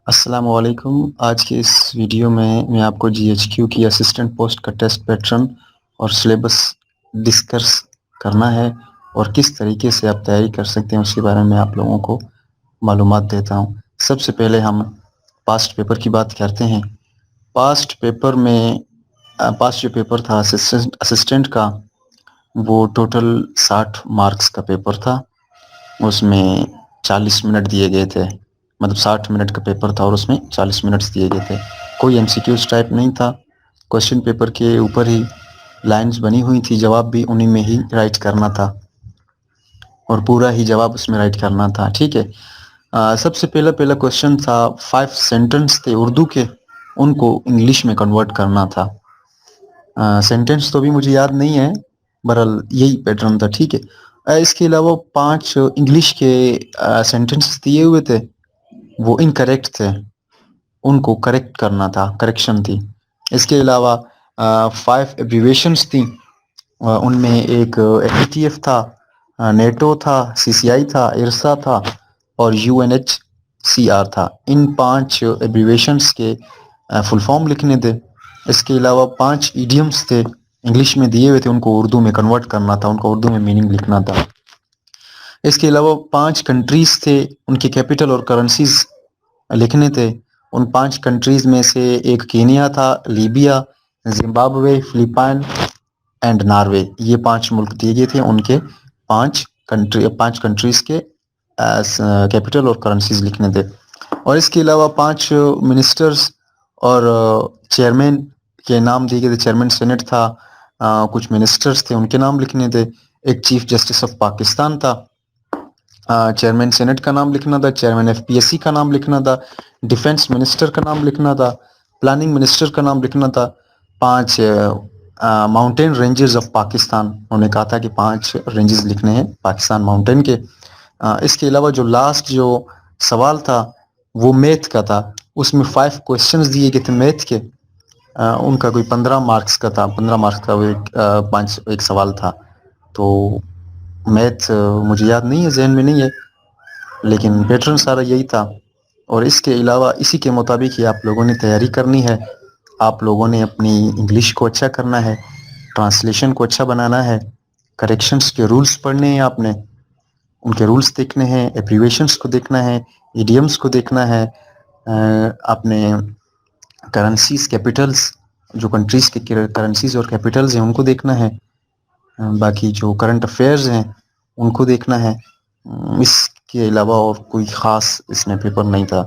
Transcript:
السلام علیکم۔ آج کے اس ویڈیو میں آپ کو جی ایچ کیو کی اسسٹنٹ پوسٹ کا ٹیسٹ پیٹرن اور سلیبس ڈسکس کرنا ہے اور کس طریقے سے آپ تیاری کر سکتے ہیں اس کے بارے میں آپ لوگوں کو معلومات دیتا ہوں۔ سب سے پہلے ہم پاسٹ پیپر کی بات کرتے ہیں۔ پاسٹ جو پیپر تھا اسسٹنٹ کا، وہ ٹوٹل 60 مارکس کا پیپر تھا۔ اس میں 40 منٹ دیے گئے تھے، مطلب 60 منٹ کا پیپر تھا اور اس میں 40 منٹس دیے گئے تھے۔ کوئی ایم سی کیوز ٹائپ نہیں تھا، کوشچن پیپر کے اوپر ہی لائنز بنی ہوئی تھی، جواب بھی انہی میں ہی رائٹ کرنا تھا اور پورا ہی جواب اس میں رائٹ کرنا تھا، ٹھیک ہے۔ سب سے پہلا کوشچن تھا، 5 سینٹنس تھے اردو کے، ان کو انگلش میں کنورٹ کرنا تھا۔ سینٹنس تو بھی مجھے یاد نہیں ہے، بہرحال یہی پیٹرن تھا، ٹھیک ہے۔ اس کے علاوہ 5 انگلش کے سینٹنس دیے ہوئے تھے، وہ انکریکٹ تھے، ان کو کریکٹ کرنا تھا، کریکشن تھی۔ اس کے علاوہ 5 ایبریویشنس تھیں، ان میں ایک اے ٹی ایف تھا، نیٹو تھا، سی سی آئی تھا، ارسا تھا اور U N H C R تھا۔ ان 5 ایبریویشنس کے فل فارم لکھنے تھے۔ اس کے علاوہ 5 ایڈیمس تھے، انگلش میں دیے ہوئے تھے، ان کو اردو میں کنورٹ کرنا تھا، ان کو اردو میں میننگ لکھنا تھا۔ اس کے علاوہ 5 کنٹریز تھے، ان کی کیپٹل اور کرنسیز لکھنے تھے۔ ان 5 کنٹریز میں سے ایک کینیا تھا، Libya, Zimbabwe, Philippines and Norway, یہ 5 ملک دیے گئے تھے، ان کے 5 کنٹریز کے کیپٹل اور کرنسیز لکھنے تھے۔ اور اس کے علاوہ 5 منسٹرز اور چیئرمین کے نام دیے گئے تھے، چیئرمین سینٹ تھا، کچھ منسٹرز تھے، ان کے نام لکھنے تھے۔ ایک چیف جسٹس آف پاکستان تھا، چیئرمین سینٹ کا نام لکھنا تھا، chairman F P S C کا نام لکھنا تھا، ڈیفنس منسٹر کا نام لکھنا تھا، پلاننگ منسٹر کا نام لکھنا تھا۔ 5 ماؤنٹین رینجز آف پاکستان، انہوں نے کہا تھا کہ 5 رینجز لکھنے ہیں پاکستان ماؤنٹین کے۔ اس کے علاوہ جو لاسٹ جو سوال تھا وہ میتھ کا تھا، اس میں 5 کویشچنز دیے گئے تھے میتھ کے، ان کا کوئی 15 مارکس کا تھا، 15 مارکس کا وہ ایک سوال تھا۔ تو میتھ مجھے یاد نہیں ہے، ذہن میں نہیں ہے، لیکن پیٹرن سارا یہی تھا۔ اور اس کے علاوہ اسی کے مطابق ہی آپ لوگوں نے تیاری کرنی ہے۔ آپ لوگوں نے اپنی انگلش کو اچھا کرنا ہے، ٹرانسلیشن کو اچھا بنانا ہے، کریکشنز کے رولز پڑھنے ہیں، آپ نے ان کے رولز دیکھنے ہیں، ایبریویشنز کو دیکھنا ہے، ایڈیمز کو دیکھنا ہے، آپ نے کرنسیز، کیپٹلز، جو کنٹریز کے کرنسیز اور کیپٹلز ہیں ان کو دیکھنا ہے، باقی جو کرنٹ افیئرز ہیں ان کو دیکھنا ہے۔ اس کے علاوہ اور کوئی خاص اس میں پیپر نہیں تھا۔